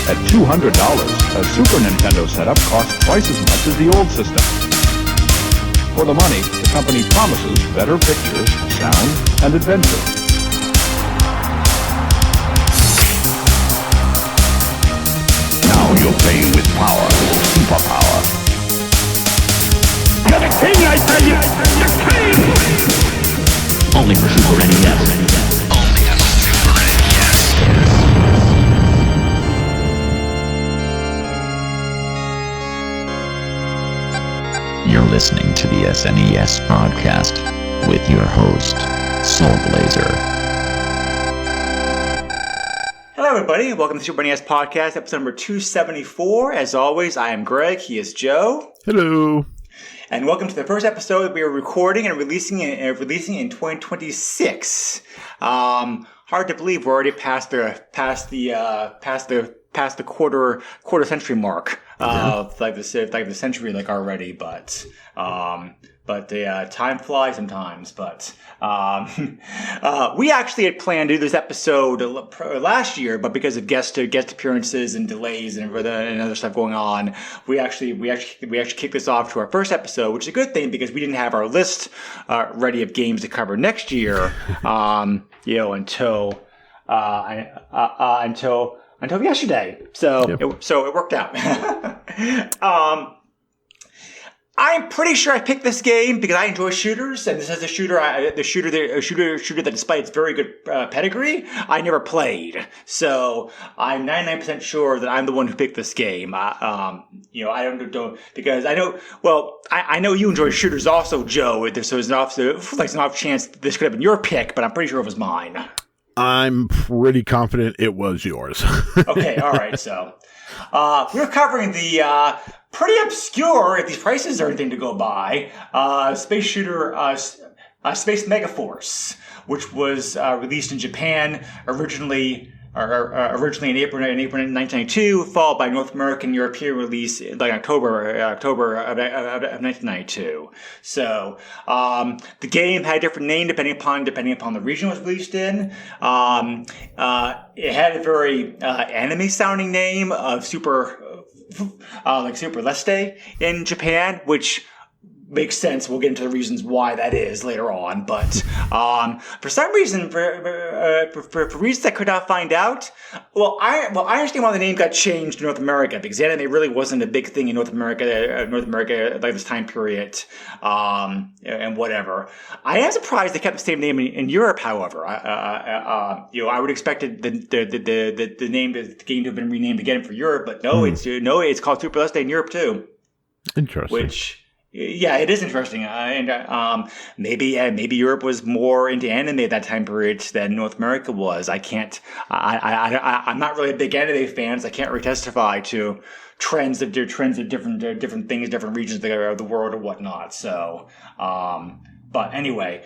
At $200, a Super Nintendo setup costs twice as much as the old system. For the money, the company promises better pictures, sound, and adventure. Now you're playing with power, superpower. You're the king, I tell you! The king! Only for Super NES. Only on Super NES. You're listening to the SNES podcast with your host, Soul Blazer. Hello, everybody. Welcome to the Super NES podcast, episode number 274. As always, I am Greg. He is Joe. Hello. And welcome to the first episode that we are recording and releasing in 2026. Hard to believe we're already past the quarter century mark of like the century already, but time flies sometimes. But we actually had planned to do this episode last year, but because of guest appearances and delays and other stuff going on, we actually kicked this off to our first episode, which is a good thing because we didn't have our list ready of games to cover next year. Until yesterday, so Yep. it worked out. I'm pretty sure I picked this game because I enjoy shooters, and this is a shooter that, despite its very good pedigree, I never played. So I'm 99% sure that I'm the one who picked this game. I don't because I know. Well, I know you enjoy shooters also, Joe. So there's an off chance this could have been your pick, but I'm pretty sure it was mine. I'm pretty confident it was yours. Okay, all right. So we're covering the pretty obscure, if these prices are anything to go by, space shooter, Space Megaforce, which was released in Japan originally in April 1992, followed by North American European release like October of 1992. So the game had a different name depending upon the region it was released in. It had a very anime sounding name of Super Leste in Japan, which makes sense. We'll get into the reasons why that is later on. But for some reason, for reasons I could not find out, I understand why the name got changed to North America, because anime really wasn't a big thing in North America like this time period, and whatever. I am surprised they kept the same name in Europe. However, I would expect the name of the game to have been renamed again for Europe, but no, it's called Super Leste in Europe too. Interesting. Yeah, it is interesting, and maybe Europe was more into anime at that time period than North America was. I'm not really a big anime fan, so I can't really testify to trends of different things, different regions of the world or whatnot. So, but anyway.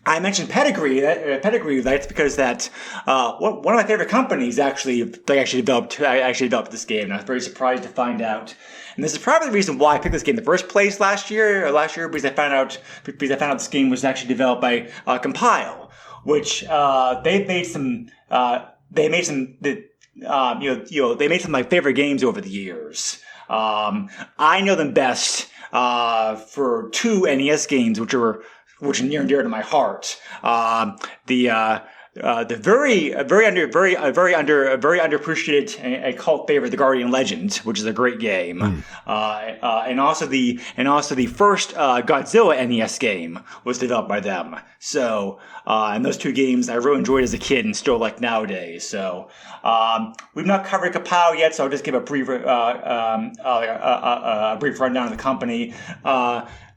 I mentioned pedigree. That's because that one of my favorite companies actually developed this game, and I was very surprised to find out. And this is probably the reason why I picked this game in the first place last year, because I found out this game was actually developed by Compile, which they made some of my favorite games over the years. I know them best for two NES games, which are near and dear to my heart. The very underappreciated and cult favorite, The Guardian Legend, which is a great game, and also the first Godzilla NES game was developed by them. So, and those two games I really enjoyed as a kid and still like nowadays. So, we've not covered Kapow yet, so I'll just give a brief rundown of the company.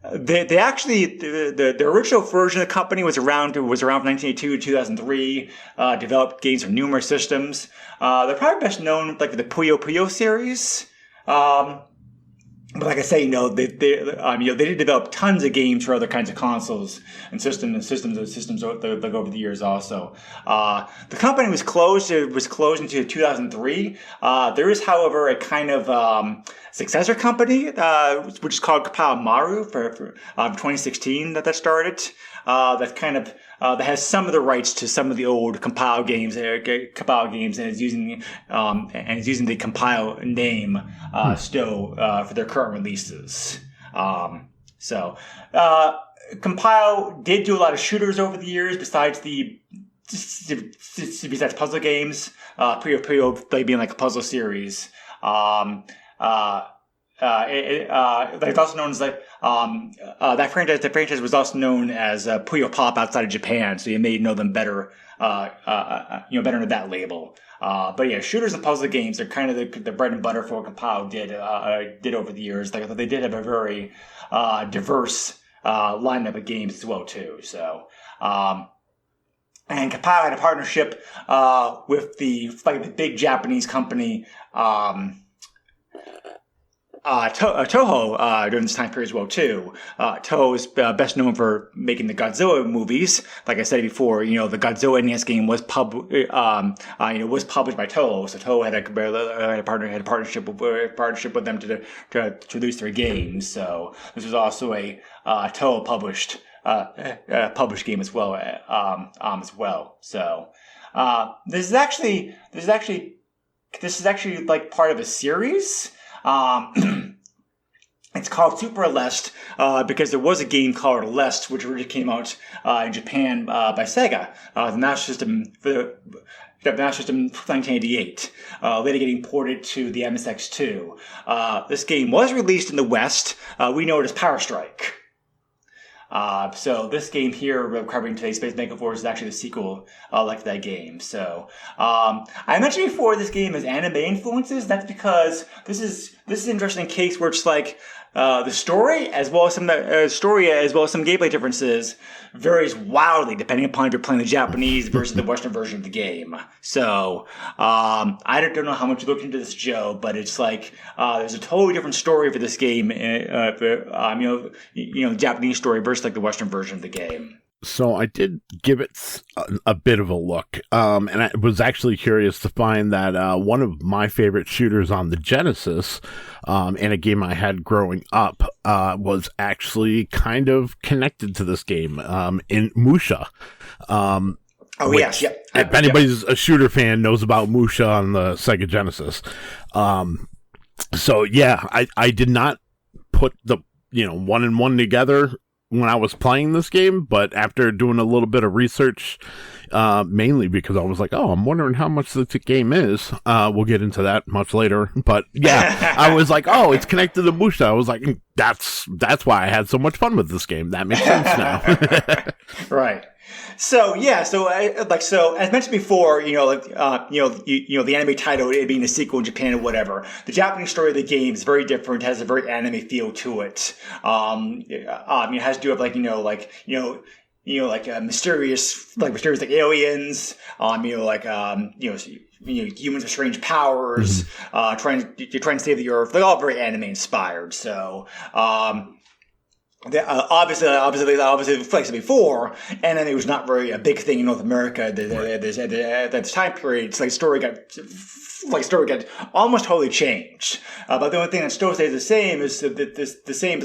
The original version of the company was around from 1982 to 2003. Developed games for numerous systems. They're probably best known like the Puyo Puyo series. But like I say, they did develop tons of games for other kinds of consoles and systems over the years also. The company was closed. It was closed into 2003. There is, however, a kind of successor company, which is called Kapow Maru for 2016 that started. that's kind of that has some of the rights to some of the old Compile games, and is using the Compile name still for their current releases. Compile did do a lot of shooters over the years, besides puzzle games. Puyo being like a puzzle series. It's also known as that franchise. The franchise was also known as Puyo Pop outside of Japan, so you may know them better. Better under that label. But yeah, shooters and puzzle games are kind of the bread and butter for what Compile did over the years. They did have a very diverse lineup of games as well too. So. And Compile had a partnership with the big Japanese company Toho during this time period as well too. Toho is best known for making the Godzilla movies. Like I said before, the Godzilla NES game was published by Toho, so Toho had a partnership with them to release their games. So this was also a Toho published game as well. So this is actually like part of a series. It's called Super Lest because there was a game called Lest, which originally came out in Japan by Sega, the Master System for the Master System 1988, later getting ported to the MSX2. This game was released in the West. We know it as Power Strike. So this game here, we're covering today, Space Megaforce, is actually the sequel to that game. So I mentioned before this game has anime influences. That's because this is an interesting case where it's like the story as well as some gameplay differences varies wildly depending upon if you're playing the Japanese versus the Western version of the game. So I don't know how much you looked into this, Joe, but it's like there's a totally different story for this game. The Japanese story versus like the Western version of the game. So I did give it a bit of a look, and I was actually curious to find that one of my favorite shooters on the Genesis, and a game I had growing up, was actually kind of connected to this game in Musha. Yes, yeah. If anybody's a shooter fan, knows about Musha on the Sega Genesis. So yeah, I did not put the one and one together when I was playing this game, but after doing a little bit of research, mainly because I was like, I'm wondering how much the game is. We'll get into that much later. But yeah, I was like, it's connected to Musha. I was like, that's why I had so much fun with this game. That makes sense now. Right. So yeah, so as mentioned before, the anime title, it being a sequel in Japan or whatever, the Japanese story of the game is very different. It has a very anime feel to it. It has to do with mysterious like aliens. Humans with strange powers. Trying to save the Earth. They're all very anime inspired. So. Obviously, like I said before, anime was not very a big thing in North America at this time period. It's like story got almost totally changed. But the only thing that still stays the same is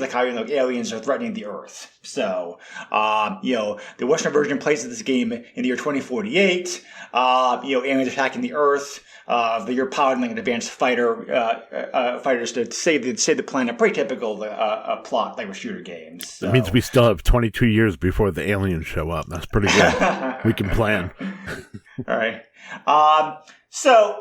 like how aliens are threatening the Earth. So the Western version places this game in the year 2048. Aliens attacking the Earth. You're piloting like an advanced fighters to save the planet. Pretty typical plot like with shooter games. So. That means we still have 22 years before the aliens show up. That's pretty good. We can plan. All right. So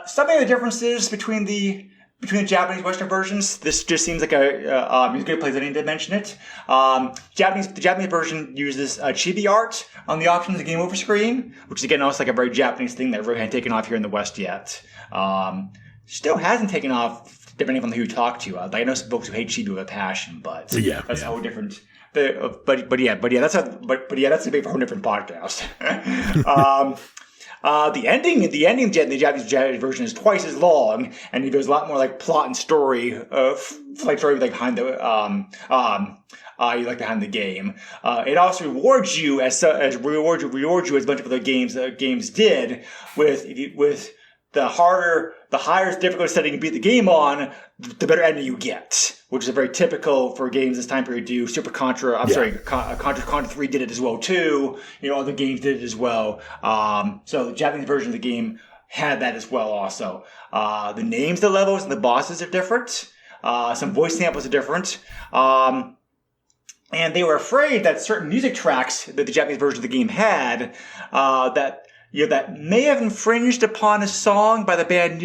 some of the differences between the Japanese Western versions, this just seems like a good place I need to mention it. The Japanese version uses chibi art on the options of the game over screen, which is again also like a very Japanese thing that really hadn't taken off here in the West yet. Still hasn't taken off depending on who you talk to. I know some folks who hate chibi with a passion, but that's a whole different. But that's a big whole different podcast. The ending of the Japanese version is twice as long, and there's a lot more like plot and story, behind the behind the game. It also rewards you as much of other games did with the higher difficulty setting you beat the game on, the better ending you get, which is very typical for games this time period do. Super Contra, Contra 3 did it as well too. Other games did it as well. So the Japanese version of the game had that as well also. The names of the levels and the bosses are different. Some voice samples are different. And they were afraid that certain music tracks that the Japanese version of the game had, that may have infringed upon a song by the band.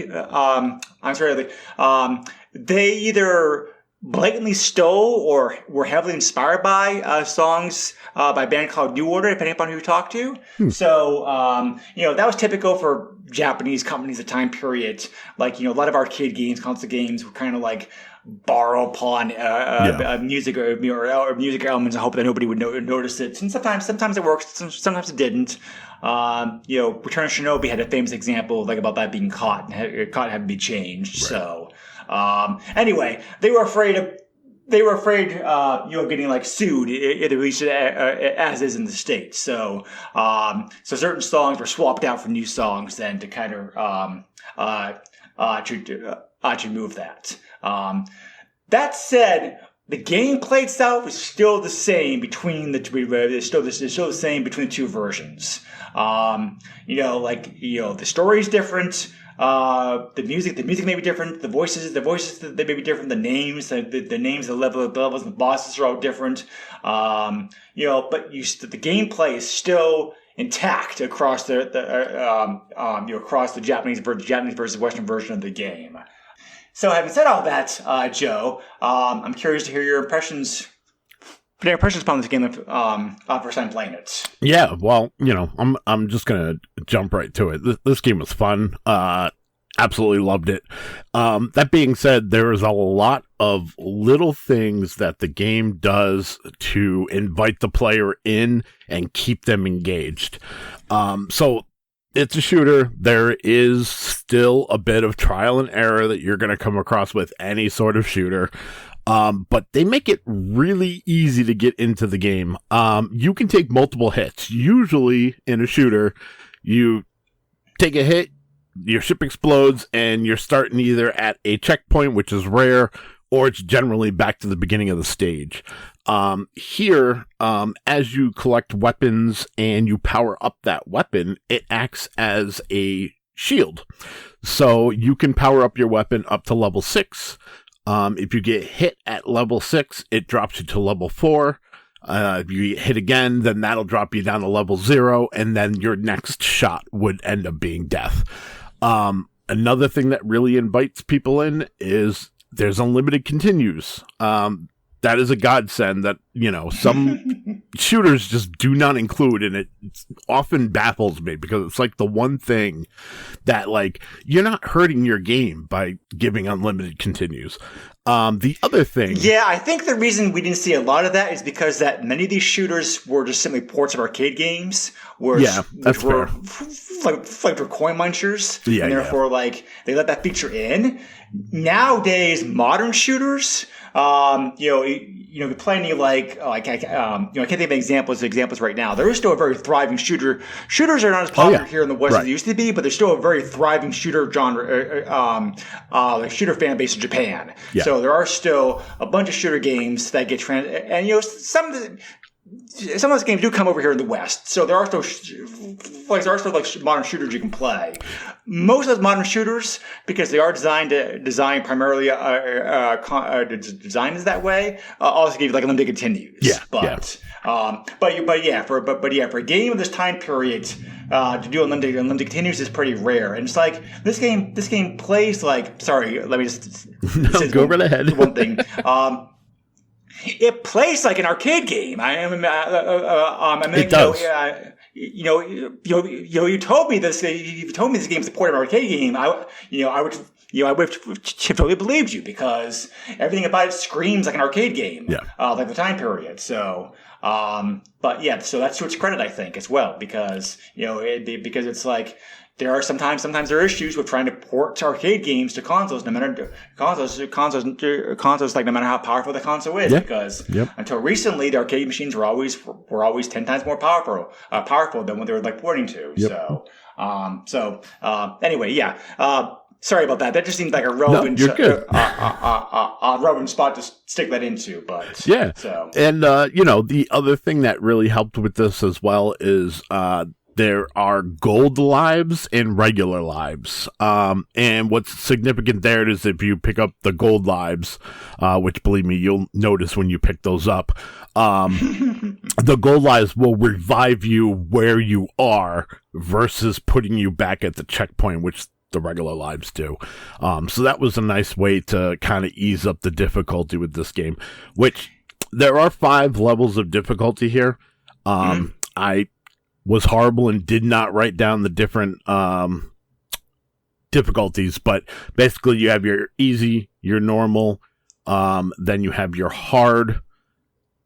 They either blatantly stole or were heavily inspired by songs by a band called New Order, depending upon who you talk to. So, that was typical for Japanese companies at the time period. Like, a lot of arcade games, console games were kind of like borrow upon music or music elements and hope that nobody would notice it. And sometimes it works, sometimes it didn't. Return of Shinobi had a famous example about that being caught and having to be changed. Right. So, anyway, they were afraid of getting sued if they released it as is in the States. So, so certain songs were swapped out for new songs then to kind of to move that. That said, the gameplay itself is still the same between the two. It's still the same between the two versions. The story is different. The music may be different. The voices they may be different. The names, the names, the levels, and the bosses are all different. But the gameplay is still intact across across the Japanese versus Western version of the game. So, having said all that, Joe, I'm curious to hear your impressions upon this game first time playing it. Yeah, well, I'm just gonna jump right to it. This game was fun. Absolutely loved it. That being said, there is a lot of little things that the game does to invite the player in and keep them engaged. So it's a shooter. There is still a bit of trial and error that you're going to come across with any sort of shooter. But they make it really easy to get into the game. You can take multiple hits. Usually in a shooter, you take a hit, your ship explodes, and you're starting either at a checkpoint, which is rare, or it's generally back to the beginning of the stage. Here, as you collect weapons and you power up that weapon, it acts as a shield. So you can power up your weapon up to level 6. If you get hit at level 6, it drops you to level 4. If you get hit again, then that'll drop you down to level 0, and then your next shot would end up being death. Another thing that really invites people in is there's unlimited continues. That is a godsend that, some shooters just do not include, and it often baffles me because it's like the one thing that, you're not hurting your game by giving unlimited continues. The other thing... Yeah, I think the reason we didn't see a lot of that is because that many of these shooters were just simply ports of arcade games, which were for coin munchers, and therefore, they let that feature in. Nowadays, modern shooters... plenty I can't think of examples right now. There is still a very thriving shooter. Shooters are not as popular here in the West as they used to be, but there's still a very thriving shooter genre, shooter fan base in Japan. Yeah. So there are still a bunch of shooter games that get some of those games do come over here in the West. So there are still modern shooters you can play. Most of those modern shooters, because they are designed primarily designed as that way, also give you limited continues. Yeah. For a game of this time period, to do unlimited continues is pretty rare. And it's this game plays sorry, let me just go right ahead. One thing. It plays like an arcade game. It does. You told me this. You told me this game is a port of an arcade game. I would have totally believed you because everything about it screams like an arcade game. Yeah. Like the time period. So, so that's to its credit, I think, as well, because because it's sometimes there are issues with trying to port arcade games to consoles, no matter how powerful the console is. Because until recently, the arcade machines were always 10 times more powerful than what they were porting to. So Anyway, yeah. Sorry about that. That just seemed like a relevant, you're good. relevant spot to stick that into. But Yeah. So And, the other thing that really helped with this as well is there are gold lives and regular lives. And what's significant there is if you pick up the gold lives, which believe me, you'll notice when you pick those up, the gold lives will revive you where you are versus putting you back at the checkpoint, which the regular lives do. So that was a nice way to kind of ease up the difficulty with this game, which there are 5 levels of difficulty here. I was horrible and did not write down the different difficulties, but basically you have your easy, your normal, then you have your hard,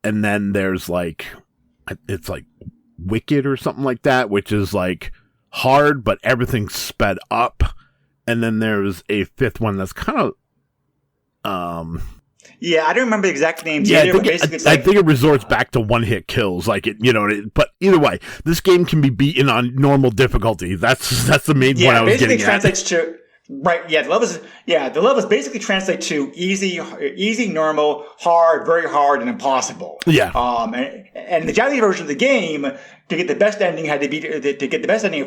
and then there's it's like wicked or something like that, which is like hard, but everything's sped up. And then there's a 5th one that's kind of yeah, I don't remember the exact names. Yeah, either, but I think it resorts back to one-hit kills, but either way, this game can be beaten on normal difficulty. That's the main point I was getting at. Yeah, basically translates to right. Yeah, the levels basically translate to easy, normal, hard, very hard, and impossible. Yeah. And the Japanese version of the game, to get the best ending, of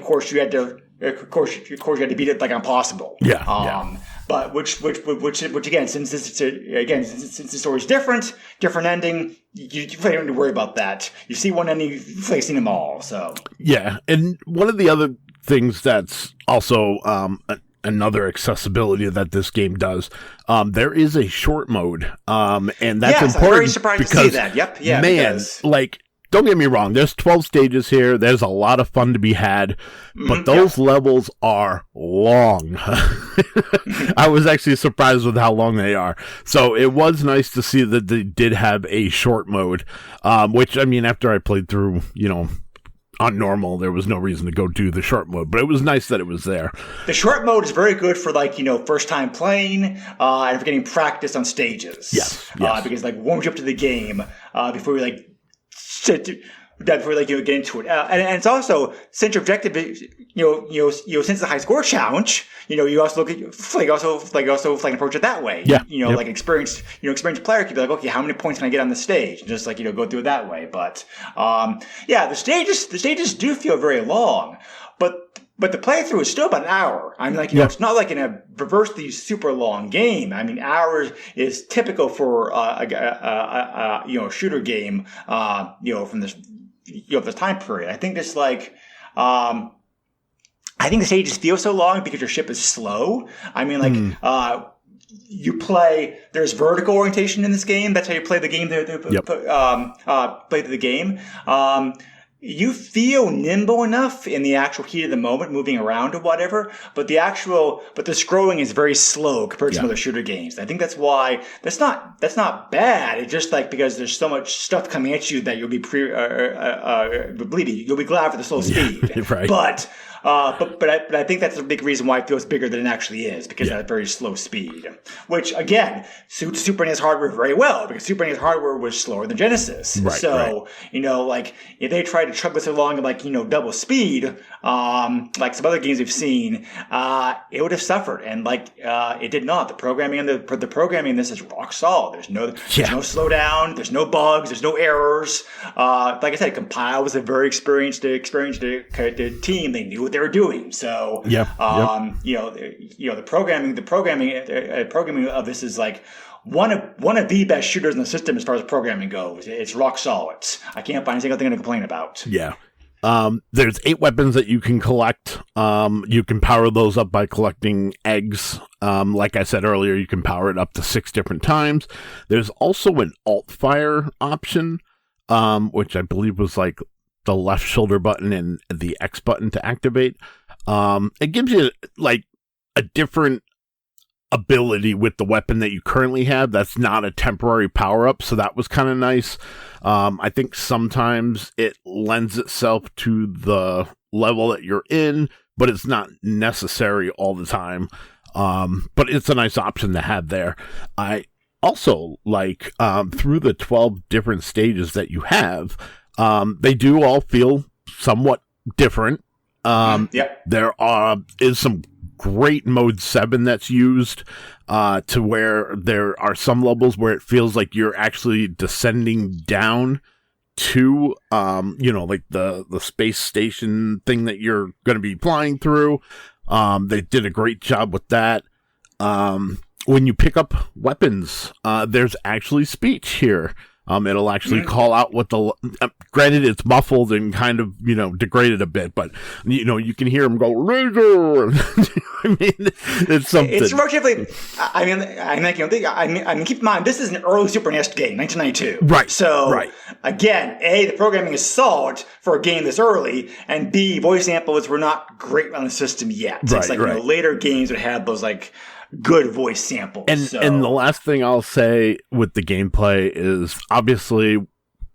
course, you had to beat it like impossible. Yeah. But which again, since the story's different ending, you really don't need to worry about that. You see one ending, you've really seen them all. So yeah, and one of the other things that's also another accessibility that this game does, there is a short mode, and that's important. I'm very surprised to see that. Yep, yeah, man, don't get me wrong, there's 12 stages here. There's a lot of fun to be had, but those levels are long. I was actually surprised with how long they are. So it was nice to see that they did have a short mode, which, after I played through, on normal, there was no reason to go do the short mode, but it was nice that it was there. The short mode is very good for first time playing, and for getting practice on stages. Yes. Because warms you up to the game, before you before get into it, and it's also, since your objective is, since the high score challenge, you also look at approach it that way. Yeah. Experienced player could be like, okay, how many points can I get on the stage? And just go through it that way. But the stages do feel very long, but the playthrough is still about an hour. It's not like in a perversely super long game. Hours is typical for a shooter game, from this this time period. I think this I think the stages feel so long because your ship is slow. You play. There's vertical orientation in this game. That's how you play the game. Play the game. You feel nimble enough in the actual heat of the moment, moving around or whatever, but the scrolling is very slow compared to some other shooter games. I think that's why that's not bad. It's just because there's so much stuff coming at you that you'll be you'll be glad for the slow speed. Right. But I think that's a big reason why it feels bigger than it actually is, because of that very slow speed. Which, again, suits Super NES hardware very well, because Super NES hardware was slower than Genesis. Right, so, if they tried to chug this along at double speed, like some other games we've seen, it would have suffered. And it did not. The programming in this is rock solid. There's no slowdown. There's no bugs. There's no errors. Like I said, Compile was a very experienced team. They knew what they were doing. So, the programming of this is one of the best shooters in the system as far as programming goes. It's rock solid. I can't find a single thing to complain about. Yeah. There's 8 weapons that you can collect. You can power those up by collecting eggs. Like I said earlier, you can power it up to 6 different times. There's also an alt fire option, which I believe was the left shoulder button and the X button to activate. It gives you a different ability with the weapon that you currently have. That's not a temporary power up, so that was kind of nice. I think sometimes it lends itself to the level that you're in, but it's not necessary all the time. But it's a nice option to have there. I also through the 12 different stages that you have, they do all feel somewhat different. There is some great mode 7 that's used to where there are some levels where it feels like you're actually descending down to like the space station thing that you're going to be flying through. They did a great job with that. When you pick up weapons, there's actually speech here. It'll actually call out what the, granted it's muffled and kind of, degraded a bit, but, you can hear him go, laser! I mean, it's something. It's relatively, keep in mind, this is an early Super NES game, 1992. Right. So, again, A, the programming is solid for a game this early, and B, voice samples were not great on the system yet. So it's later games would have those, good voice samples. And the last thing I'll say with the gameplay is obviously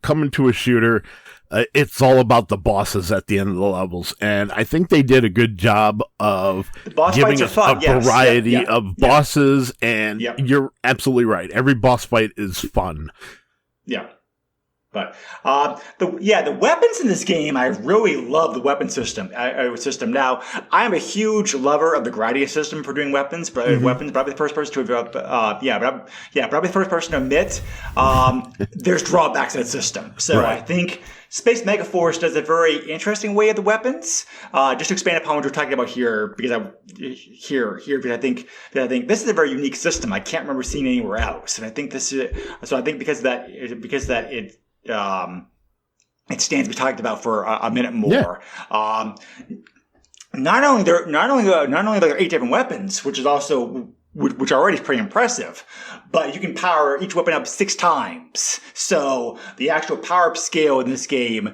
coming to a shooter, it's all about the bosses at the end of the levels. And I think they did a good job of giving us a variety of bosses. And you're absolutely right. Every boss fight is fun. Yeah. But the weapons in this game, I really love the weapon system. Now, I'm a huge lover of the Gradius system for doing weapons. But weapons, probably the first person to probably the first person to admit there's drawbacks to that system. So I think Space Megaforce does a very interesting way of the weapons. Just to expand upon what we're talking about here, because I think this is a very unique system. I can't remember seeing anywhere else, and I think this is so. I think because that it stands to be talked about for a minute more. Yeah. Not only are there 8 different weapons, which are already pretty impressive, but you can power each weapon up 6 times. So the actual power up scale in this game,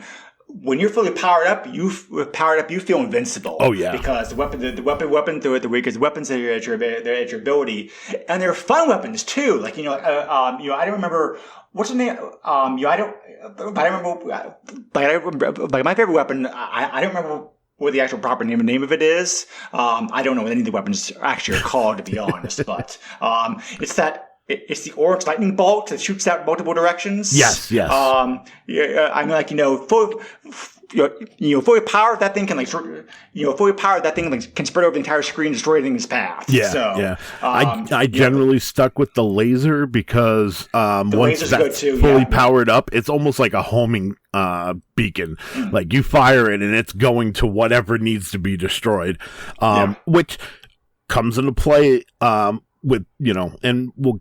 when you're fully powered up, you feel invincible. Oh yeah, because the weapons are at your ability, and they're fun weapons too. I don't remember. What's the name? But I remember. Like my favorite weapon, I don't remember what the actual proper name of it is. I don't know what any of the weapons actually are called, to be honest. But it's the orange lightning bolt that shoots out multiple directions. Yes. Fully powered, that thing can can spread over the entire screen, destroy anything in its path. I generally stuck with the laser because once that's fully powered up, it's almost like a homing beacon. Like you fire it and it's going to whatever needs to be destroyed, which comes into play with, and we'll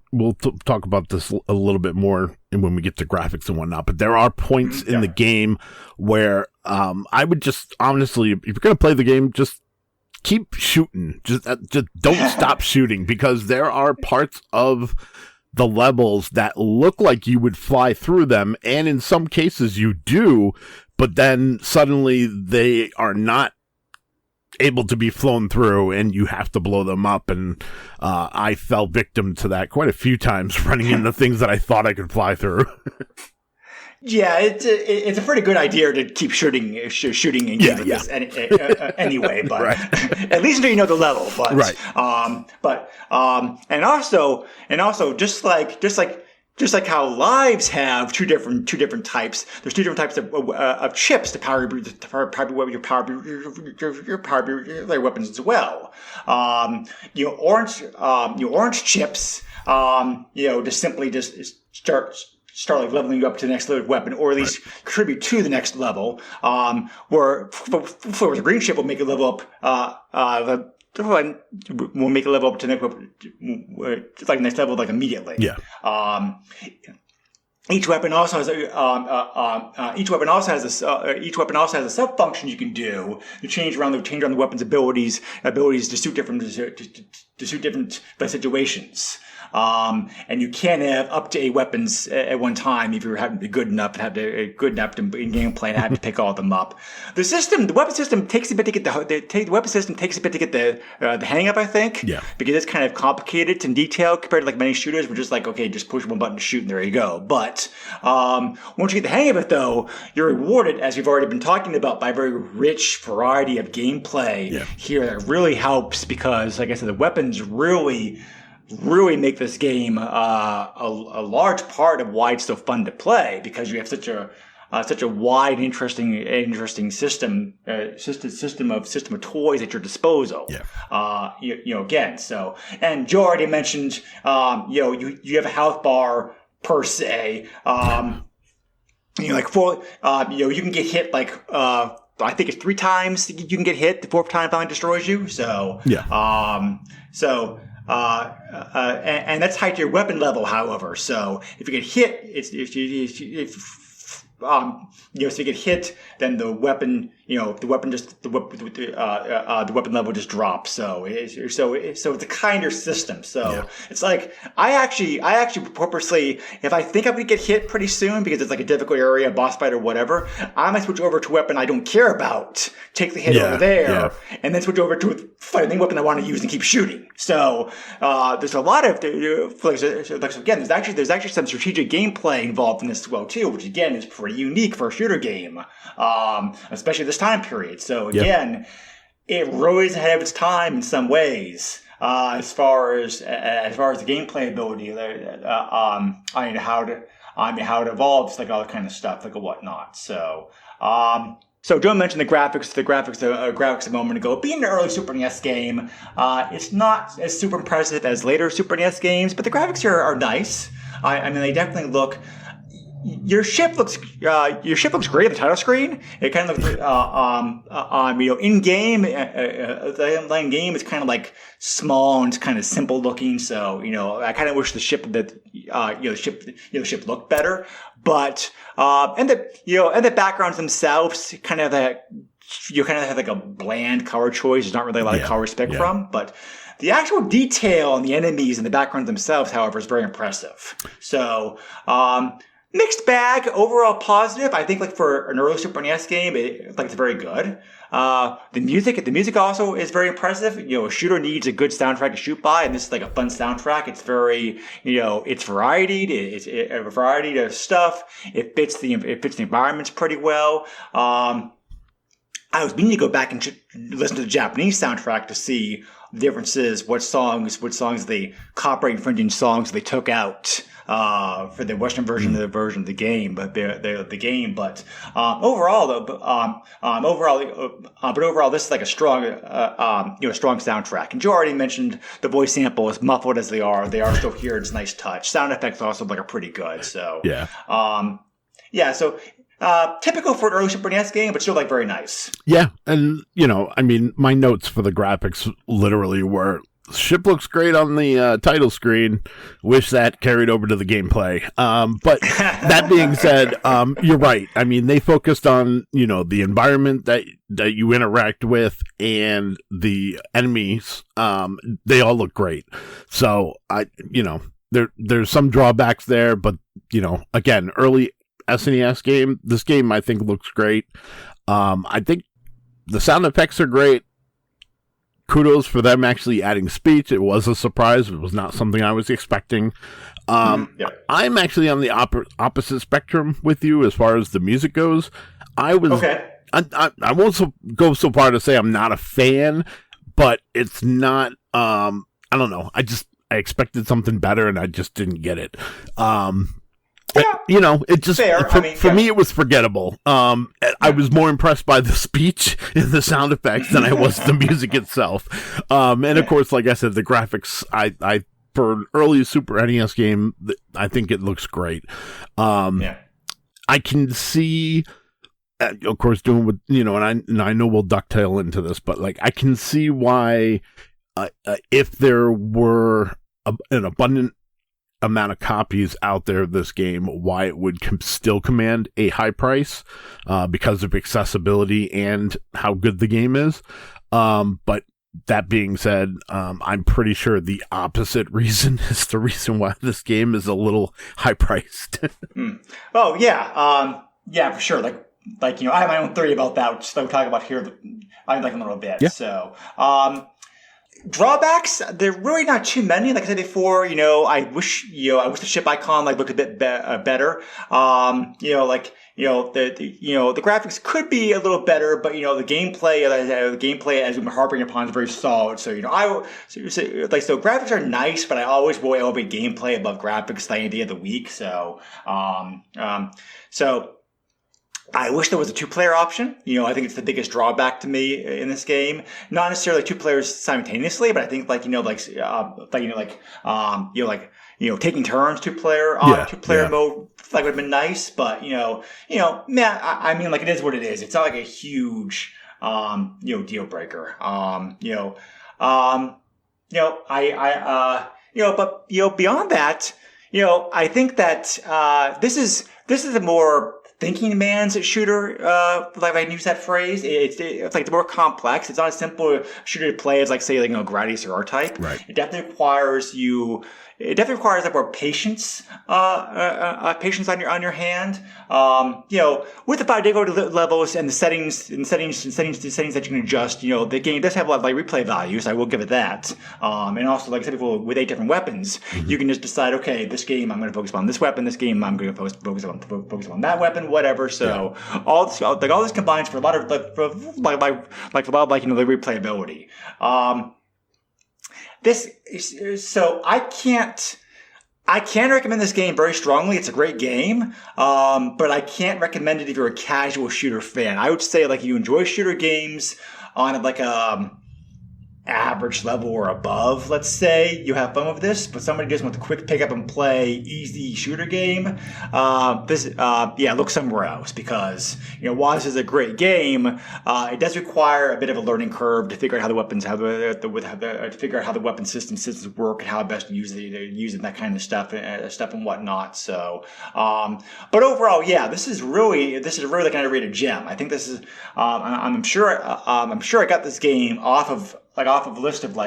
talk about this a little bit more when we get to graphics and whatnot, but there are points in the game where I would just honestly, if you're going to play the game, just keep shooting. Just don't stop shooting, because there are parts of the levels that look like you would fly through them, and in some cases you do, but then suddenly they are not able to be flown through and you have to blow them up, and I fell victim to that quite a few times, running into things that I thought I could fly through. Yeah, it's a pretty good idea to keep shooting in games like this anyway, but at least until you know the level. But and also just like how lives have two different types. There's 2 different types of chips to power your weapons as well. Orange chips. Just start leveling you up to the next level weapon, or at least contribute to the next level. Where for the green chip will make it level up. We'll make a level up to the next level immediately. Yeah. Each weapon also has a sub function you can do to change around the weapon's abilities to suit different situations. And you can have up to 8 weapons at one time if you're having to be good enough in gameplay and have to pick all of them up. The weapon system takes a bit to get the hang of, I think. Yeah. Because it's kind of complicated in detail compared to many shooters. We're just just push one button to shoot and there you go. But once you get the hang of it, though, you're rewarded, as we've already been talking about, by a very rich variety of gameplay here that really helps, because, like I said, the weapons really make this game a large part of why it's so fun to play, because you have such a such a wide, interesting system of toys at your disposal. Yeah. Again. So, and Joe already mentioned, you have a health bar per se. You can get hit I think it's 3 times you can get hit. The 4th time finally destroys you. So yeah. And that's tied to your weapon level, however. So if you get hit, so you get hit, then the weapon level just drops. So it's a kinder system. So it's like I actually purposely, if I think I'm gonna get hit pretty soon because it's like a difficult area, boss fight or whatever, I might switch over to a weapon I don't care about, take the hit over there, and then switch over to a fighting weapon I want to use and keep shooting. So there's a lot of again, there's actually some strategic gameplay involved in this as well too, which again is pretty unique for a shooter game, especially this time period. So again, it really is ahead of its time in some ways, as far as the gameplay ability, how it evolves, like all that kind of stuff, like a whatnot. So. So Joe mentioned the graphics a moment ago. Being an early Super NES game, it's not as super impressive as later Super NES games, but the graphics here are nice. I mean, they definitely look. Your ship looks great on the title screen. It kind of looks, in game, the online game is kind of like small and it's kind of simple looking. So, I kind of wish the ship looked better. But, and the backgrounds themselves kind of have like a bland color choice. There's not really a lot of color to pick from, but the actual detail on the enemies and the backgrounds themselves, however, is very impressive. So, mixed bag, overall positive. I think like for an early Super NES game, it's very good. The music also is very impressive. A shooter needs a good soundtrack to shoot by, and this is like a fun soundtrack. It's very, it's variety. It's a variety of stuff. It fits the environments pretty well. I was meaning to go back and listen to the Japanese soundtrack to see the differences, what songs the copyright infringing songs they took out for the Western version of the game, but overall, this is like a strong, strong soundtrack. And Joe already mentioned the voice sample, as muffled as they are still here. It's a nice touch. Sound effects also are pretty good. So So typical for an early Super NES game, but still very nice. Yeah, and my notes for the graphics literally were. Ship looks great on the title screen. Wish that carried over to the gameplay. But that being said, you're right. I mean, they focused on, the environment that you interact with and the enemies. They all look great. So there's some drawbacks there, but again, early SNES game. This game I think looks great. I think the sound effects are great. Kudos for them actually adding speech. It was a surprise. It was not something I was expecting. I'm actually on the opposite spectrum with you as far as the music goes. I won't go so far to say I'm not a fan, but it's not. I don't know. I expected something better, and I just didn't get it. It just for me it was forgettable. I was more impressed by the speech and the sound effects than I was the music itself. And of course, like I said, the graphics. I for an early Super NES game, I think it looks great. I can see, of course, doing what and I know we'll ducktail into this, but I can see why if there were an abundant amount of copies out there of this game, why it would still command a high price because of accessibility and how good the game is. But that being said, I'm pretty sure the opposite reason is the reason why this game is a little high priced. Oh yeah, for sure. I have my own theory about that, which we'll talk about here. I like a little bit. Yeah. So. Drawbacks, they're really not too many. Like I said before, I wish the ship icon looked a bit better. The graphics could be a little better, but the gameplay, as we've been harping upon, is very solid. So graphics are nice, but I always will elevate gameplay above graphics any day of the week. So I wish there was a 2-player option. I think it's the biggest drawback to me in this game. Not necessarily 2 players simultaneously, but I think taking turns 2-player mode would have been nice. But man, I mean, it is what it is. It's not like a huge deal breaker. But beyond that, I think that this is a more thinking man's shooter, like I use that phrase. It's like more complex. It's not a simple shooter to play as say Gradius or R-Type. Right. It definitely requires more patience, patience on your hand. With the difficulty levels and the settings that you can adjust. The game does have a lot of replay values. I will give it that. And also, like I said before, with 8 different weapons, you can just decide, okay, this game I'm going to focus on this weapon. This game I'm going to focus on that weapon. Whatever. So all this combines for a lot of the replayability. I can recommend this game very strongly. It's a great game, but I can't recommend it if you're a casual shooter fan. I would say you enjoy shooter games on average level or above, let's say, you have fun with this, but somebody just wants to quick pick up and play easy shooter game, look somewhere else, because while this is a great game, it does require a bit of a learning curve to figure out how the weapons to figure out how the weapon systems work and how best to use it, that kind of stuff and whatnot. So but overall, this is really like an underrated gem. I think this is I'm sure I got this game off of a list of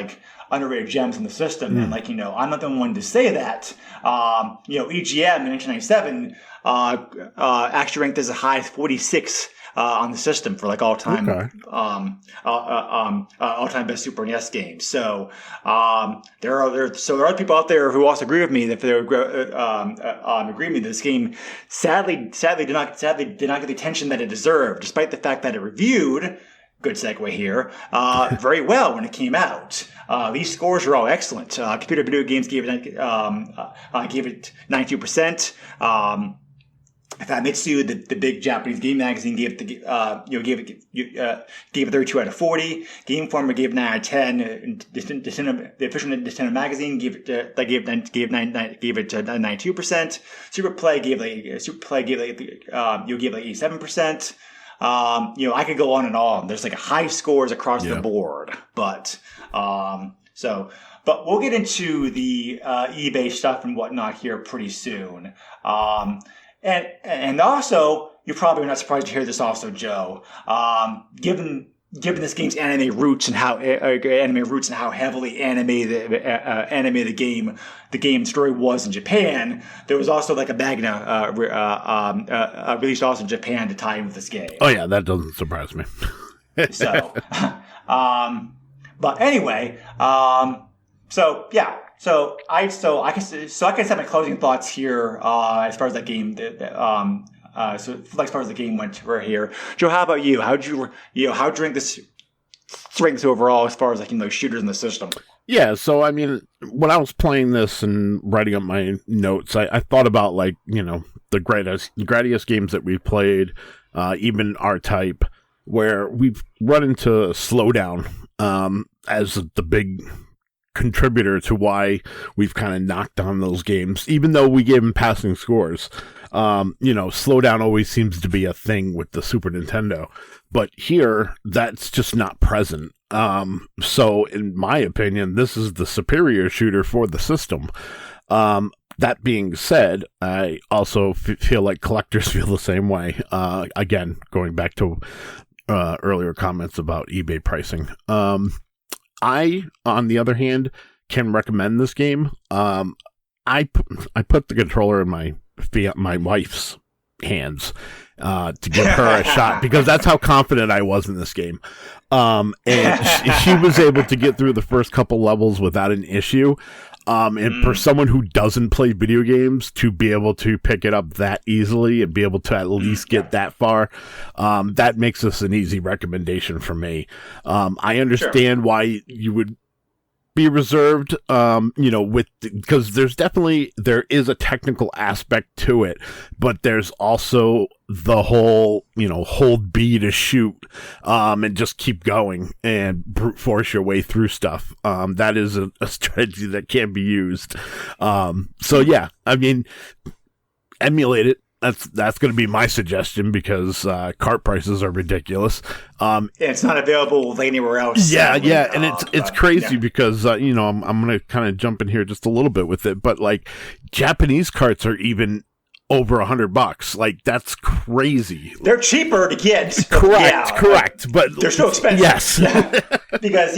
underrated gems in the system, and I'm not the one to say that. EGM in 1997 actually ranked as a high as 46 on the system for all time all time best Super NES games. So there are other people out there who also agree with me that agree with me that this game sadly did not get the attention that it deserved, despite the fact that it reviewed. Good segue here. Very well when it came out. These scores are all excellent. Computer Video Games gave it 92%. Famitsu, the big Japanese game magazine, gave it 32 out of 40. Game Informer gave it 9 out of 10. The official Nintendo magazine gave it 92%. Super Play gave 87%. I could go on and on. There's high scores across the board, but we'll get into the eBay stuff and whatnot here pretty soon. And also, you're probably not surprised to hear this also, Joe. Given this game's anime roots and how heavily animated the game story was in Japan, there was also a Magna released also in Japan to tie in with this game. Oh yeah, that doesn't surprise me. So, but anyway, so I can set my closing thoughts here as far as that game. So as far as the game went right here, Joe, how about you? How'd you rank this strengths overall as far as shooters in the system? Yeah, so I mean, when I was playing this and writing up my notes, I thought about the Gradius games that we've played, even R-Type, where we've run into slowdown as the big contributor to why we've kind of knocked on those games, even though we gave them passing scores. Slowdown always seems to be a thing with the Super Nintendo, but here that's just not present. So in my opinion, this is the superior shooter for the system. That being said, I also feel like collectors feel the same way. Again, going back to earlier comments about eBay pricing. I, on the other hand, can recommend this game. I put the controller in my wife's hands to give her a shot, because that's how confident I was in this game. And she was able to get through the first couple levels without an issue. And for someone who doesn't play video games to be able to pick it up that easily and be able to at least get that far, that makes this an easy recommendation for me. I understand why you would be reserved, because there is a technical aspect to it, but there's also the whole, hold B to shoot, and just keep going and brute force your way through stuff. That is a strategy that can be used. So yeah, I mean, emulate it. That's going to be my suggestion, because cart prices are ridiculous. It's not available anywhere else. Yeah, and it's crazy because I'm going to kind of jump in here just a little bit with it, but like Japanese carts are even over $100. Like, that's crazy. They're cheaper to get. Correct, but they're still expensive. Yes, because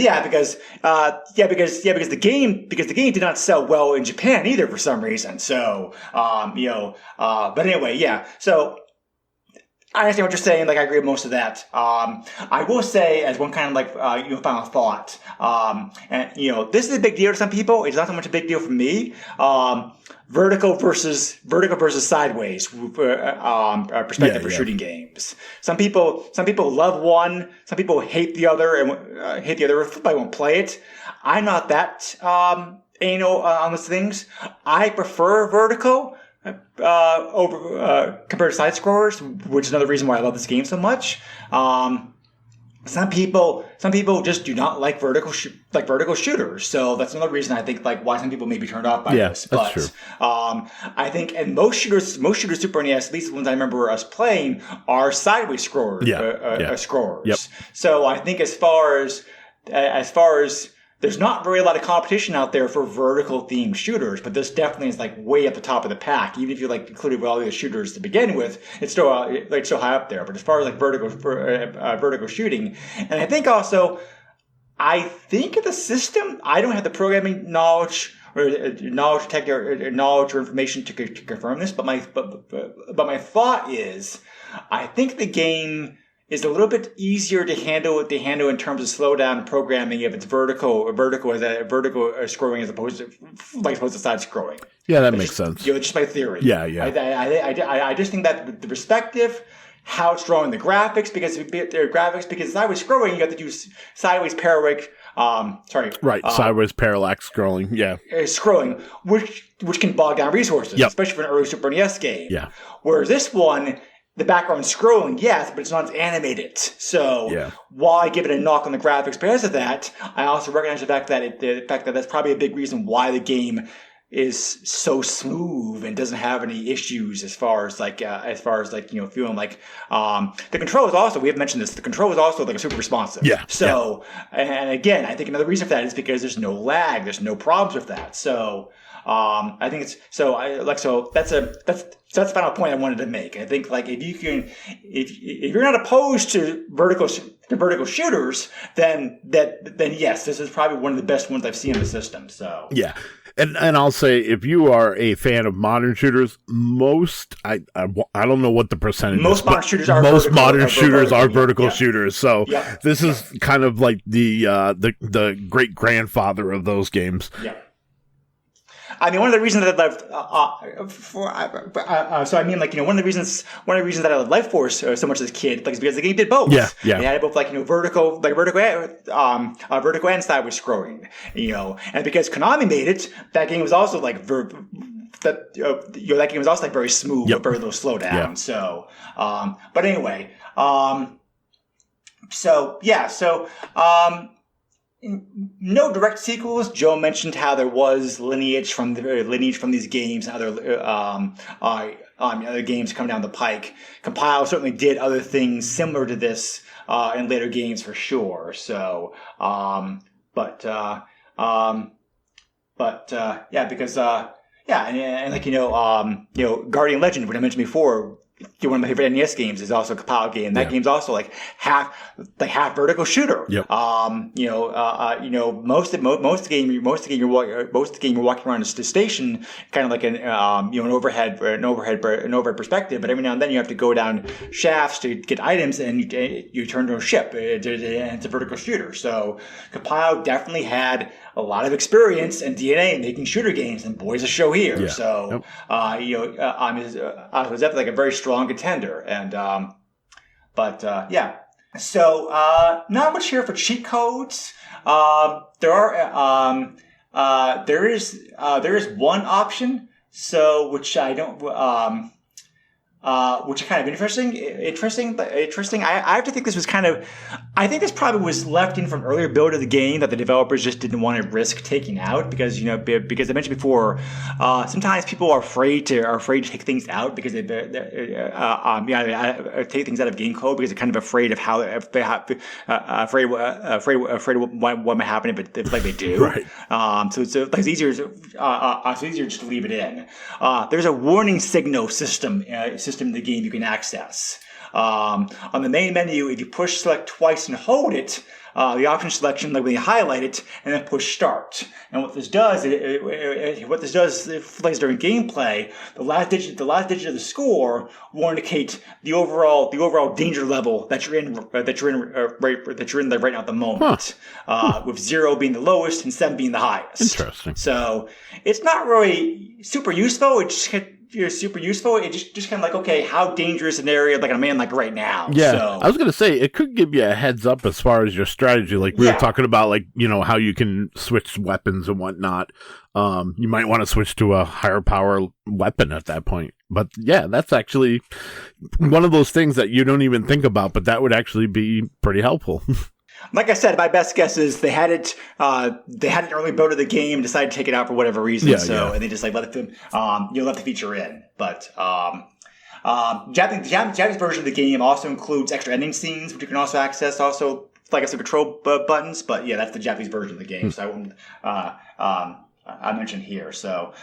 the game did not sell well in Japan either for some reason. So but anyway, yeah. So I understand what you're saying. Like, I agree with most of that. I will say, as one kind of like final thought, and this is a big deal to some people. It's not so much a big deal for me. Vertical versus sideways perspective for shooting games. Some people love one. Some people hate the other and I won't play it. I'm not that anal on those things. I prefer vertical over compared to side scrollers, which is another reason why I love this game so much. Some people just do not like vertical shooters, so that's another reason I think like why some people may be turned off by this. But that's true. I think, and most shooters Super NES, at least the ones I remember us playing, are sideways scrollers. Yep. So I think as far as there's not very a lot of competition out there for vertical themed shooters, but this definitely is like way at the top of the pack. Even if you like included with all the other shooters to begin with, it's still high up there. But as far as like vertical shooting, and I think also, the system, I don't have the programming knowledge or knowledge or information to confirm this, but my thought is, I think the game is a little bit easier to handle in terms of slowdown programming if it's vertical scrolling as opposed to side scrolling. Yeah, that makes sense. Just my theory. Yeah. I just think that the perspective, how it's drawing the graphics, because sideways scrolling, you have to do sideways parallax. Sideways parallax scrolling. Yeah, scrolling, which can bog down resources, especially for an early Super NES game. Yeah. Whereas this one, the background scrolling, yes, but it's not as animated. So while I give it a knock on the graphics because of that, I also recognize the fact that that's probably a big reason why the game is so smooth and doesn't have any issues as far as feeling like the control is also, we have mentioned this, the control is also like super responsive. Yeah. So and again, I think another reason for that is because there's no lag, there's no problems with that. So I think that's the final point I wanted to make. I think like if you're not opposed to vertical shooters, then yes, this is probably one of the best ones I've seen in the system. So yeah. And I'll say, if you are a fan of modern shooters, I don't know what the percentage is. Modern shooters are vertical shooters. So this is kind of like the great grandfather of those games. Yeah. I mean, one of the reasons that I loved, one of the reasons that I loved Life Force so much as a kid, like, is because the game did both. Yeah. They had both, vertical and sideways scrolling, and because Konami made it, that game was also that game was also very smooth, but very little slowdown. Yeah. So, but anyway, no direct sequels. Joe mentioned how there was lineage from these games and other games coming down the pike. Compile certainly did other things similar to this in later games for sure. So, Guardian Legend, which I mentioned before, one of my favorite NES games, is also a Compile game. That game's also half vertical shooter. Yep. Most of the game you're walking around the station, kind of like an overhead perspective. But every now and then you have to go down shafts to get items, and you turn to a ship. And it's a vertical shooter. So Compile definitely had a lot of experience and DNA in making shooter games, and boys, a show here. Yeah. So, it was definitely a very strong contender. And, So, not much here for cheat codes. There is one option, so which I don't. Which is kind of interesting. I have to think this was I think this probably was left in from earlier build of the game that the developers just didn't want to risk taking out because I mentioned before, sometimes people are afraid to take things out because take things out of game code because they're kind of afraid of afraid what might happen if they do. Right. So it's easier just to leave it in. There's a warning signal system in the game you can access. On the main menu, if you push select twice and hold it, the option selection, like when you highlight it, and then push start. And what this does, plays during gameplay. The last digit of the score will indicate the overall danger level that you're in right now at the moment. With 0 being the lowest and 7 being the highest. Interesting. So it's not really super useful. It's super useful. It just kind of like, okay, how dangerous an area like a man like right now. Yeah, so, I was gonna say it could give you a heads up as far as your strategy. Like we were talking about, like how you can switch weapons and whatnot. You might want to switch to a higher power weapon at that point. But yeah, that's actually one of those things that you don't even think about, but that would actually be pretty helpful. Like I said, my best guess is they had it early build of the game, decided to take it out for whatever reason. And they just let the feature in. But Japanese version of the game also includes extra ending scenes, which you can also access. Also, like I said, control buttons. But yeah, that's the Japanese version of the game. So I wouldn't I mentioned here. So.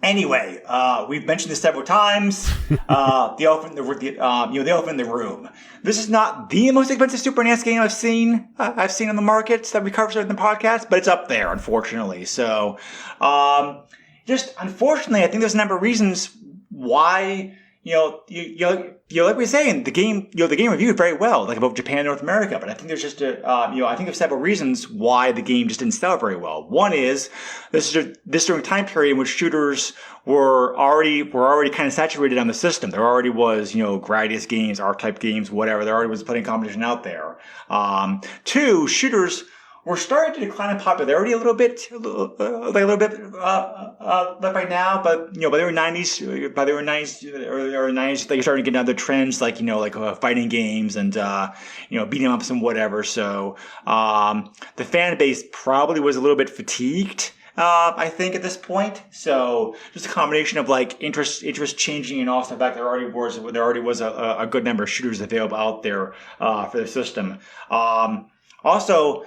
Anyway, we've mentioned this several times. The elephant in the room. This is not the most expensive Super NES game I've seen on the market that we covered in the podcast, but it's up there, unfortunately. So, just unfortunately, I think there's a number of reasons why. Like we were saying, the game reviewed very well, like both Japan and North America. But I think there's just I think there's several reasons why the game just didn't sell very well. One is this during a time period in which shooters were already kind of saturated on the system. There already was, Gradius games, R-type games, whatever. There already was plenty of competition out there. Two, shooters we're starting to decline in popularity a little bit right now, but by the early '90s, they started getting other trends like fighting games and beating them ups and whatever. So the fan base probably was a little bit fatigued. I think at this point, so just a combination of interest changing, and also the fact there already was a good number of shooters available out there for the system. Also.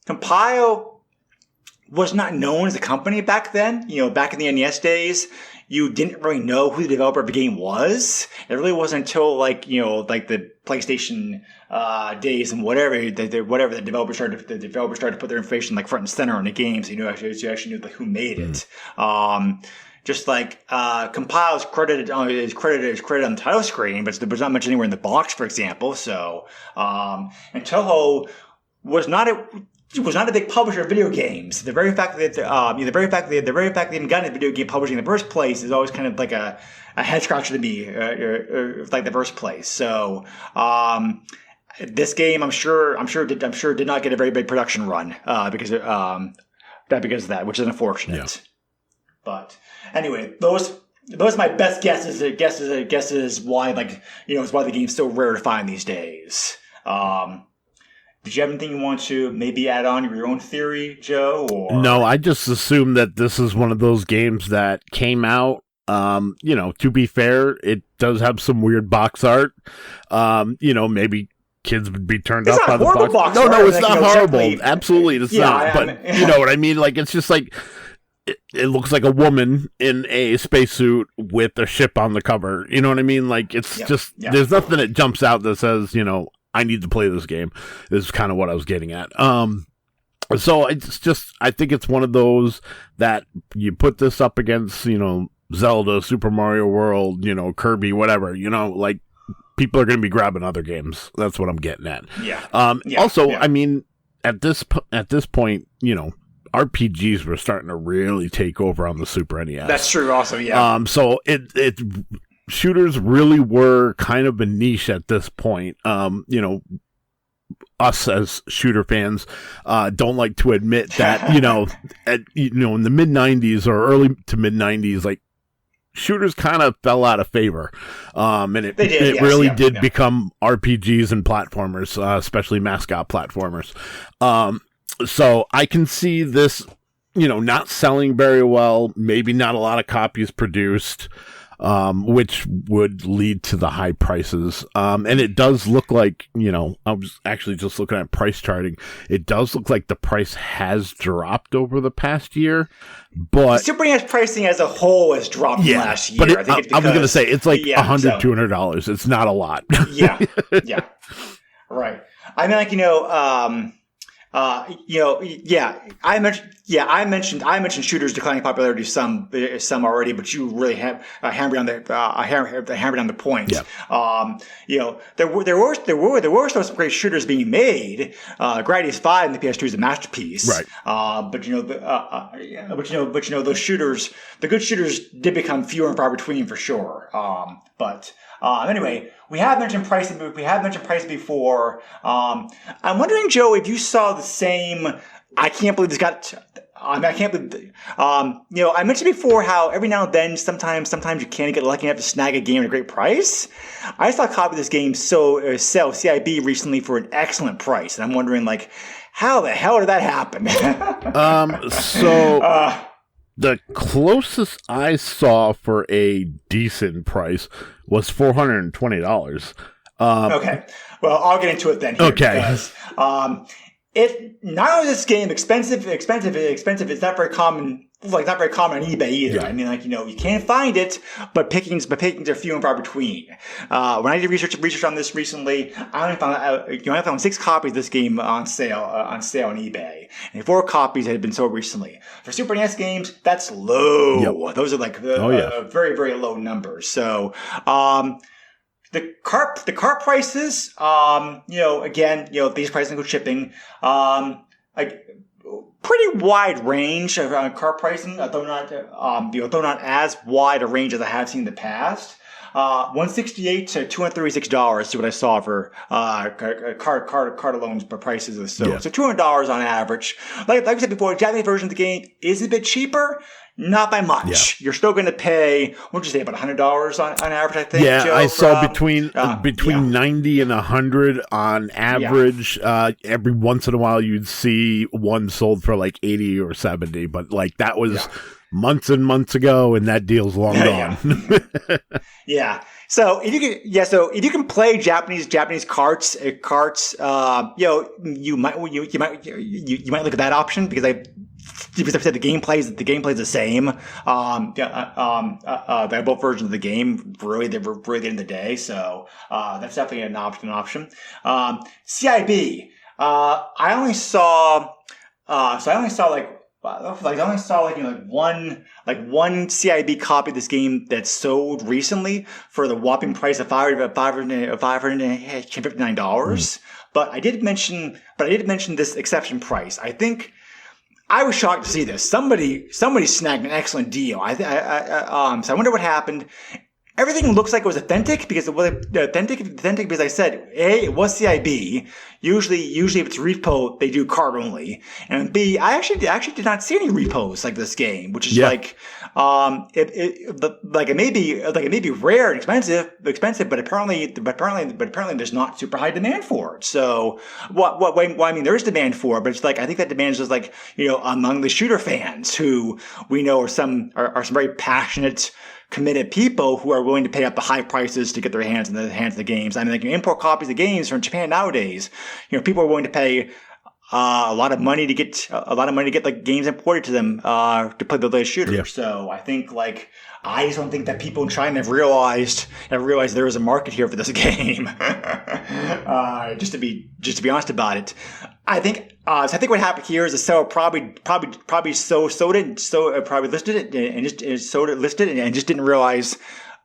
Compile was not known as a company back then. Back in the NES days, you didn't really know who the developer of the game was. It really wasn't until the PlayStation days and whatever the developers started to put their information front and center on the games. You actually knew who made it. Just Compile is credited on the title screen, but there's not much anywhere in the box, for example. So and Toho was not a big publisher of video games. The very fact that they haven't gotten into video game publishing in the first place is always kind of like a head scratcher to me, the first place. So this game, I'm sure did not get a very big production run because of that, which is unfortunate. Yeah. But anyway, those are my best guesses why why the game's so rare to find these days. Did you have anything you want to maybe add on your own theory, Joe? Or? No, I just assume that this is one of those games that came out. To be fair, it does have some weird box art. Maybe kids would be turned off by the box. No, it's not horrible. Absolutely, it's not. But you know what I mean? It's just it looks like a woman in a spacesuit with a ship on the cover. You know what I mean? There's nothing that jumps out that says, I need to play this game. This is kind of what I was getting at. So it's just, I think it's one of those that you put this up against, Zelda, Super Mario World, Kirby, whatever, people are going to be grabbing other games. That's what I'm getting at. Yeah. I mean, at this point, RPGs were starting to really take over on the Super NES. That's true also, yeah. So it shooters really were kind of a niche at this point. us as shooter fans don't like to admit that, in the mid 90s or early to mid 90s, like shooters kind of fell out of favor. And it really did become RPGs and platformers, especially mascot platformers. So I can see this, not selling very well, maybe not a lot of copies produced, which would lead to the high prices. And it does look like, I was actually just looking at price charting. It does look like the price has dropped over the past year, but Super NES pricing as a whole has dropped last year. But I think it's I was going to say it's like $100, so, $200. It's not a lot. yeah. Right. I mean, I mentioned shooters declining popularity some already, but you really have hammered on the point. Yeah. There were some great shooters being made. Gradius 5 in the PS2 is a masterpiece. Right. But those shooters, the good shooters did become fewer and far between for sure. Anyway, we have mentioned price before. I'm wondering, Joe, if you saw the same. I can't believe this got. I can't believe. I mentioned before how every now and then, sometimes you can't get lucky enough to snag a game at a great price. I saw a copy of this game sell CIB recently for an excellent price, and I'm wondering, like, how the hell did that happen? The closest I saw for a decent price was $420. Okay. Well, I'll get into it then. Here okay. Because, not only is this game expensive, it's not very common. Like, not very common on eBay either. Yeah. I mean, you can't find it, but pickings are few and far between. When I did research on this recently, I only found 6 copies of this game on sale on eBay, and 4 copies had been sold recently. For Super NES games, that's low. Yep. Those are like very, very low numbers. So, the cart prices, these prices include shipping, pretty wide range of cart pricing, although not as wide a range as I have seen in the past. $168 to $236 is what I saw for cart alone prices. So $200 on average. Like I said before, the Japanese version of the game is a bit cheaper. Not by much. Yeah. You're still going to pay, what did you say, about $100 on average, I think? Yeah, Joe, I saw between 90 and 100 on average. Yeah. Every once in a while, you'd see one sold for like 80 or 70, but like that was months and months ago, and that deal's long gone. Yeah. So if you can play Japanese carts, you might look at that option because I've said the gameplay is the same. They have both versions of the game. They were really good in the day, so that's definitely an option. CIB. I only saw one CIB copy of this game that sold recently for the whopping price of $559. But I did mention this exception price. I was shocked to see this. Somebody snagged an excellent deal. So I wonder what happened. Everything looks like it was authentic because it was authentic because I said, A, it was CIB. Usually if it's repo, they do card only. And B, I actually did not see any repos like this game, which is it may be rare and expensive, but apparently there's not super high demand for it. So I mean, there is demand for it, but it's like, I think that demand is just like, among the shooter fans who we know are some very passionate, committed people who are willing to pay up the high prices to get their hands in the games. I mean, like, you import copies of games from Japan nowadays. People are willing to pay a lot of money to get like games imported to them to play the latest shooter. Yeah. So I think I just don't think that people in China have realized there is a market here for this game. Just to be honest about it, I think what happened here is the seller probably listed it and just didn't realize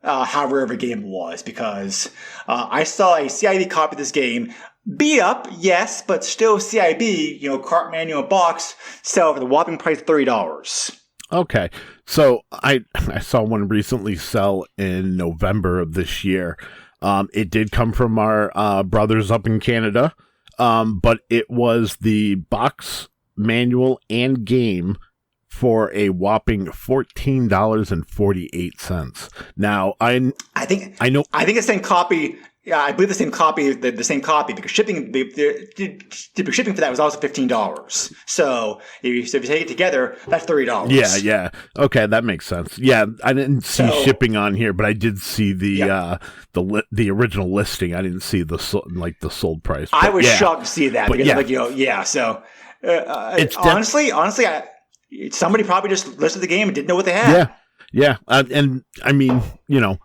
how rare of a game it was, because I saw a CIB copy of this game. Beat up, yes, but still CIB, cart manual box, sell for the whopping price of $30. Okay. So I saw one recently sell in November of this year. It did come from our brothers up in Canada. but it was the box manual and game for a whopping $14.48. Now, I know I think the same copy. Yeah, I believe the same copy because shipping for that was also $15. So if you take it together, that's $30. Yeah. Okay, that makes sense. Yeah, I didn't see shipping on here, but I did see the original listing. I didn't see the sold price. But I was shocked to see that because So it's honestly, somebody probably just listed the game and didn't know what they had. Yeah, and I mean,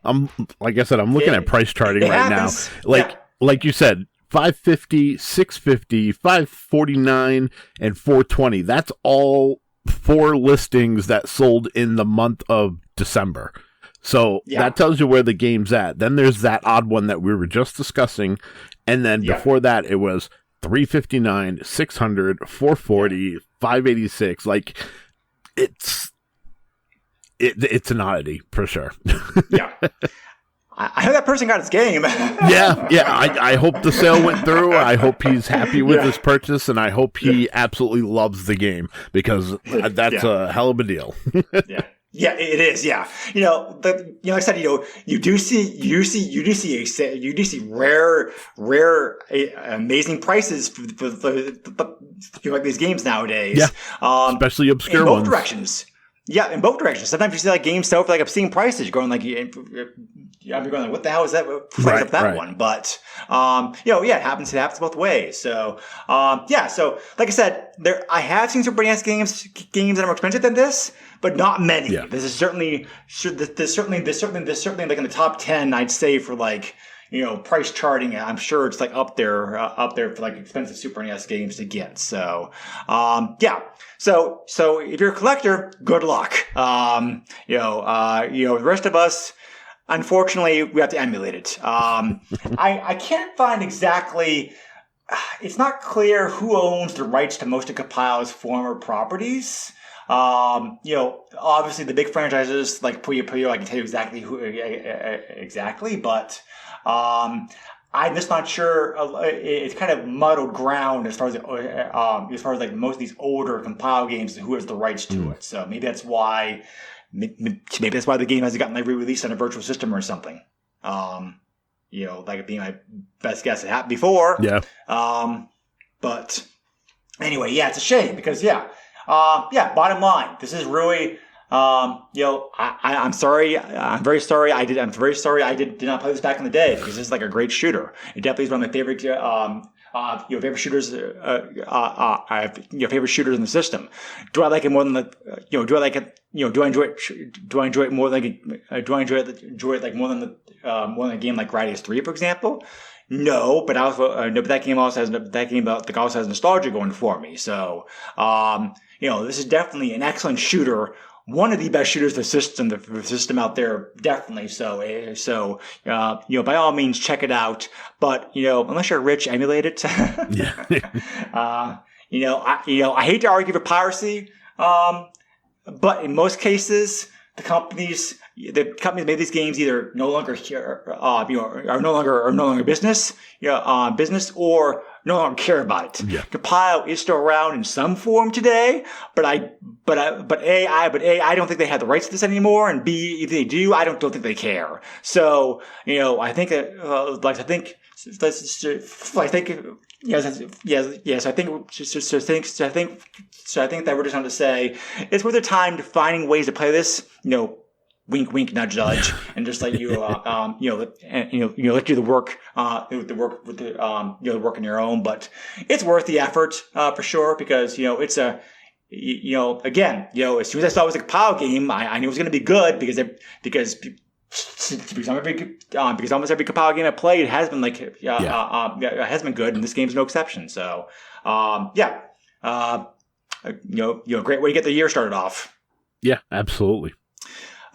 I'm like I said, I'm looking at price charting right happens. now. Like you said, $550, $650, $549, and $420. That's all 4 listings that sold in the month of December. So that tells you where the game's at. Then there's that odd one that we were just discussing, and then before that, it was $359, $600, $440, $586. Like it's an oddity for sure. Yeah. I hope that person got his game. I hope the sale went through. I hope he's happy with his purchase, and I hope he absolutely loves the game because that's a hell of a deal. Yeah, it is. Yeah, like I said, you do see rare, amazing prices for like these games nowadays. Yeah, especially obscure ones. In both directions. Yeah, in both directions. Sometimes you see like games sell for like obscene prices. You're going like, what the hell is that? One. But it happens. It happens both ways. So So like I said, I have seen Super NES games that are more expensive than this, but not many. Yeah. This is certainly like in the top 10. I'd say for like price charting. I'm sure it's like up there for like expensive Super NES games to get. So So if you're a collector, good luck. The rest of us, unfortunately, we have to emulate it. I can't find exactly. It's not clear who owns the rights to most of Kapile's former properties. Obviously the big franchises like Puyo Puyo, I can tell you exactly who exactly, but I'm just not sure. It's kind of muddled ground as far as like most of these older compile games, who has the rights to it. So maybe that's why. Maybe that's why the game hasn't gotten like re-released on a virtual system or something. Like it being my best guess. It happened before. Yeah. But anyway, it's a shame because bottom line, this is really. I'm sorry. I'm very sorry. I'm very sorry. I did not play this back in the day because this is like a great shooter. It definitely is one of my favorite, favorite shooters. Favorite shooters in the system. Do I like it more than the? Do I like it? Do I enjoy it? Do I enjoy it more than? Do I enjoy it like more than a game like Gradius 3, for example? No, but that game also has nostalgia going for me. So, this is definitely an excellent shooter. One of the best shooters the system out there, definitely. So, by all means, check it out. But, unless you're rich, emulate it. I hate to argue for piracy, but in most cases, the companies made these games either no longer here, are no longer business, or no longer care about it. Yeah. Compile is still around in some form today, but I don't think they have the rights to this anymore, and B, if they do, I don't think they care. So, I think that, I think that we're just trying to say it's worth their time to finding ways to play this, wink, wink, nudge, nudge, and just let you, let you do the work, the work on your own. But it's worth the effort, for sure, because, it's a, again, as soon as I saw it was a compile game, I knew it was going to be good because almost every compile game I played has been has been good, and this game's no exception. So, great way to get the year started off. Yeah, absolutely.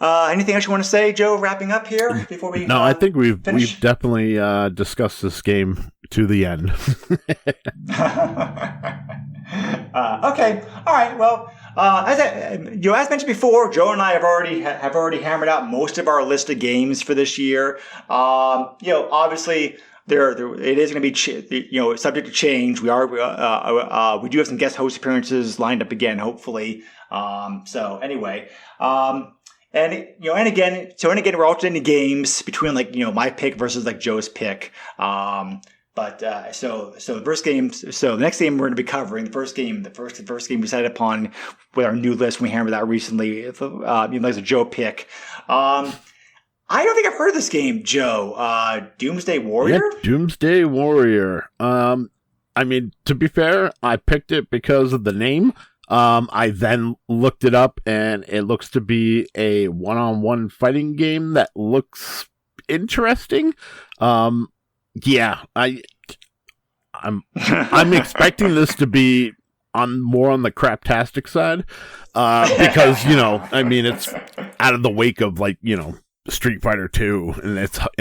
Anything else you want to say, Joe, wrapping up here before we No, I think we've definitely discussed this game to the end. Okay. All right. Well, as mentioned before, Joe and I have already hammered out most of our list of games for this year. Obviously, it is going to be subject to change. We do have some guest host appearances lined up again, hopefully. So anyway, and again, we're alternating games between my pick versus Joe's pick. But the first game, the next game we're going to be covering, the first game we decided upon with our new list. We hammered that recently. It's a Joe pick. I don't think I've heard of this game, Joe. Doomsday Warrior? Yeah, Doomsday Warrior. I mean, to be fair, I picked it because of the name. I then looked it up, and it looks to be a one-on-one fighting game that looks interesting. Yeah, I'm expecting this to be more on the craptastic side, because I mean, it's out of the wake of Street Fighter 2 and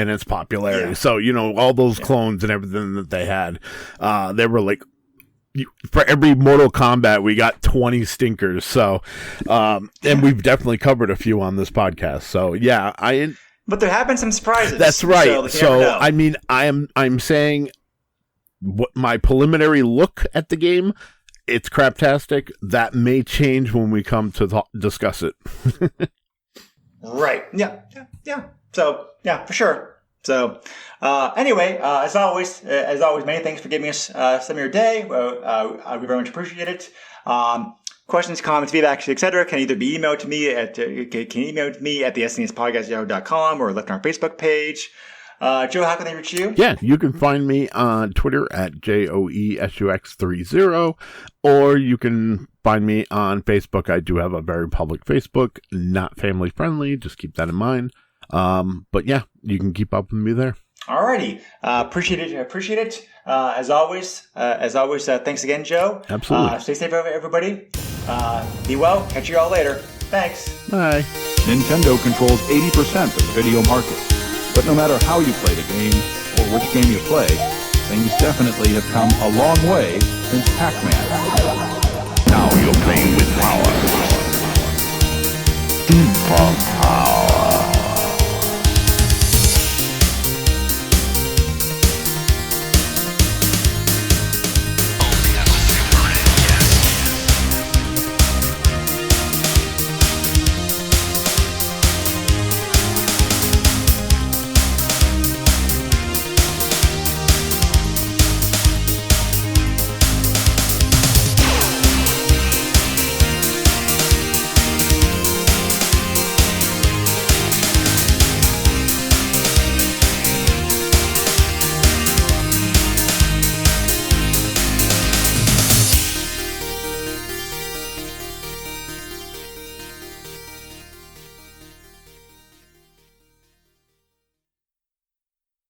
its popularity. Yeah. So all those clones and everything that they had, they were for every Mortal Kombat we got 20 stinkers. So, and we've definitely covered a few on this podcast. So yeah, But there have been some surprises. That's right. So I mean, I'm saying what my preliminary look at the game, it's craptastic. That may change when we come to discuss it. Right. Yeah. So yeah, for sure. So anyway, as always, many thanks for giving us some of your day. We very much appreciate it. Questions, comments, feedback, etc. can either be emailed to me at the SNESpodcast@yahoo.com or left on our Facebook page. Joe, how can they reach you? Yeah, you can find me on Twitter at JOESUX30, or you can find me on Facebook. I do have a very public Facebook, not family friendly. Just keep that in mind. But yeah, you can keep up with me there. Alrighty. Appreciate it. As always, thanks again, Joe. Absolutely. Stay safe, everybody. Be well. Catch you all later. Thanks. Bye. Nintendo controls 80% of the video market. But no matter how you play the game, or which game you play, things definitely have come a long way since Pac-Man. Now you're playing with power.